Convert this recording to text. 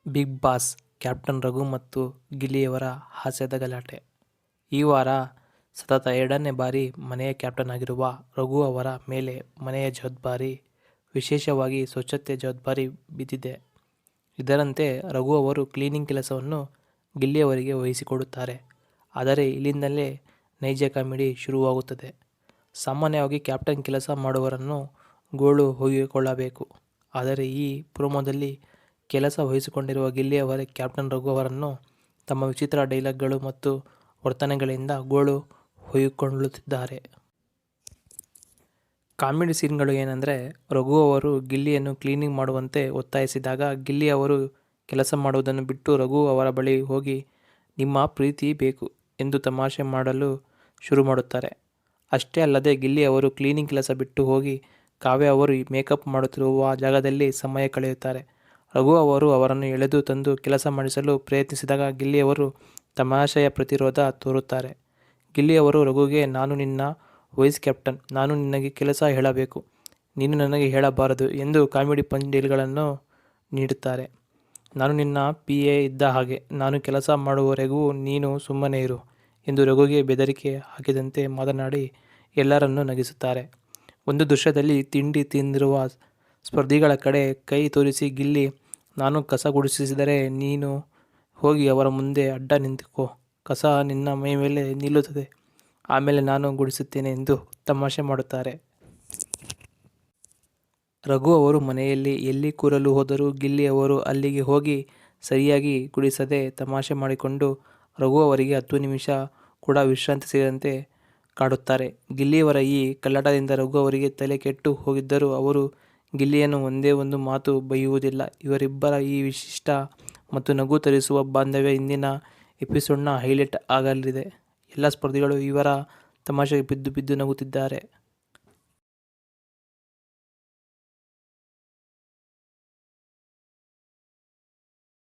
Big boss captain Raghu ಮತ್ತು ಗಿಲ್ಲಿಯವರ ಹಾಸ್ಯದ ಗಲಾಟೆ. ಈ ವಾರ ಸತತ 2ನೇ ಬಾರಿ ಮನೆಯ ಕ್ಯಾಪ್ಟನ್ ಆಗಿರುವ ರಘು ಅವರ ಮೇಲೆ ಮನೆಯ ಜವಾಬ್ದಾರಿ, ವಿಶೇಷವಾಗಿ ಸ್ವಚ್ಛತೆ ಜವಾಬ್ದಾರಿ ಬಿದ್ದಿದೆ. ಇದರಂತೆ ರಘು ಅವರು ಕ್ಲೀನಿಂಗ್ ಕೆಲಸವನ್ನು ಗಿಲ್ಲಿಯವರಿಗೆ ವಹಿಸಿಕೊಡುತ್ತಾರೆ. ಆದರೆ ಇಲ್ಲಿಂದಲೇ ನೈಜ ಕಾಮಿಡಿ ಶುರುವಾಗುತ್ತದೆ. ಸಾಮಾನ್ಯವಾಗಿ ಕ್ಯಾಪ್ಟನ್ ಕೆಲಸ ಮಾಡುವವರನ್ನು ಗೋಳು ಹೋಗಿಕೊಳ್ಳಬೇಕು. ಆದರೆ ಈ ಪ್ರೋಮೋದಲ್ಲಿ ಕೆಲಸ ವಹಿಸಿಕೊಂಡಿರುವ ಗಿಲ್ಲಿಯವರೇ ಕ್ಯಾಪ್ಟನ್ ರಘು ಅವರನ್ನು ತಮ್ಮ ವಿಚಿತ್ರ ಡೈಲಾಗ್ಗಳು ಮತ್ತು ವರ್ತನೆಗಳಿಂದ ಗೋಳು ಹೊಯ್ಕೊಳ್ಳುತ್ತಿದ್ದಾರೆ. ಕಾಮಿಡಿ ಸೀನ್ಗಳು ಏನೆಂದರೆ, ರಘು ಅವರು ಗಿಲ್ಲಿಯನ್ನು ಕ್ಲೀನಿಂಗ್ ಮಾಡುವಂತೆ ಒತ್ತಾಯಿಸಿದಾಗ ಗಿಲ್ಲಿ ಅವರು ಕೆಲಸ ಮಾಡುವುದನ್ನು ಬಿಟ್ಟು ರಘು ಅವರ ಬಳಿ ಹೋಗಿ "ನಿಮ್ಮ ಪ್ರೀತಿ ಬೇಕು" ಎಂದು ತಮಾಷೆ ಮಾಡಲು ಶುರು ಮಾಡುತ್ತಾರೆ. ಅಷ್ಟೇ ಅಲ್ಲದೆ ಗಿಲ್ಲಿ ಅವರು ಕ್ಲೀನಿಂಗ್ ಕೆಲಸ ಬಿಟ್ಟು ಹೋಗಿ ಕಾವ್ಯ ಅವರು ಮೇಕಪ್ ಮಾಡುತ್ತಿರುವ ಜಾಗದಲ್ಲಿ ಸಮಯ ಕಳೆಯುತ್ತಾರೆ. ರಘು ಅವರು ಅವರನ್ನು ಎಳೆದು ತಂದು ಕೆಲಸ ಮಾಡಿಸಲು ಪ್ರಯತ್ನಿಸಿದಾಗ ಗಿಲ್ಲಿ ಅವರು ತಮಾಷೆಯ ಪ್ರತಿರೋಧ ತೋರುತ್ತಾರೆ. ಗಿಲ್ಲಿ ಅವರು ರಘುಗೆ "ನಾನು ನಿನ್ನ ವೈಸ್ ಕ್ಯಾಪ್ಟನ್, ನಾನು ನಿನಗೆ ಕೆಲಸ ಹೇಳಬೇಕು, ನೀನು ನನಗೆ ಹೇಳಬಾರದು" ಎಂದು ಕಾಮಿಡಿ ಪಂಚ್ ಡೈಲಾಗ್ಗಳನ್ನು ನೀಡುತ್ತಾರೆ. "ನಾನು ನಿನ್ನ PA ಇದ್ದ ಹಾಗೆ, ನಾನು ಕೆಲಸ ಮಾಡುವವರೆಗೂ ನೀನು ಸುಮ್ಮನೆ ಇರು" ಎಂದು ರಘುಗೆ ಬೆದರಿಕೆ ಹಾಕಿದಂತೆ ಮಾತನಾಡಿ ಎಲ್ಲರನ್ನೂ ನಗಿಸುತ್ತಾರೆ. ಒಂದು ದೃಶ್ಯದಲ್ಲಿ ತಿಂಡಿ ತಿಂದಿರುವ ಸ್ಪರ್ಧಿಗಳ ಕಡೆ ಕೈ ತೋರಿಸಿ ಗಿಲ್ಲಿ "ನಾನು ಕಸ ಗುಡಿಸಿದರೆ ನೀನು ಹೋಗಿ ಅವರ ಮುಂದೆ ಅಡ್ಡ ನಿಂತುಕೋ, ಕಸ ನಿನ್ನ ಮೈಮೇಲೆ ನಿಲ್ಲುತ್ತದೆ, ಆಮೇಲೆ ನಾನು ಗುಡಿಸುತ್ತೇನೆ" ಎಂದು ತಮಾಷೆ ಮಾಡುತ್ತಾರೆ. ರಘು ಅವರು ಮನೆಯಲ್ಲಿ ಎಲ್ಲಿ ಕೂರಲು ಹೋದರೂ ಗಿಲ್ಲಿ ಅವರು ಅಲ್ಲಿಗೆ ಹೋಗಿ ಸರಿಯಾಗಿ ಗುಡಿಸದೆ ತಮಾಷೆ ಮಾಡಿಕೊಂಡು ರಘು ಅವರಿಗೆ 10 ನಿಮಿಷ ಕೂಡ ವಿಶ್ರಾಂತಿ ಸಿಗದಂತೆ ಕಾಡುತ್ತಾರೆ. ಗಿಲ್ಲಿಯವರ ಈ ಕಳ್ಳಾಟದಿಂದ ರಘು ಅವರಿಗೆ ತಲೆ ಕೆಟ್ಟು ಹೋಗಿದ್ದರೂ ಅವರು ಗಿಲ್ಲಿಯನ್ನು ಒಂದೇ ಒಂದು ಮಾತು ಬೈಯುವುದಿಲ್ಲ. ಇವರಿಬ್ಬರ ಈ ವಿಶಿಷ್ಟ ಮತ್ತು ನಗು ತರಿಸುವ ಬಾಂಧವ್ಯ ಇಂದಿನ ಎಪಿಸೋಡ್ನ ಹೈಲೈಟ್ ಆಗಲಿದೆ. ಎಲ್ಲ ಸ್ಪರ್ಧಿಗಳು ಇವರ ತಮಾಷೆಗೆ ಬಿದ್ದು ಬಿದ್ದು ನಗುತ್ತಿದ್ದಾರೆ.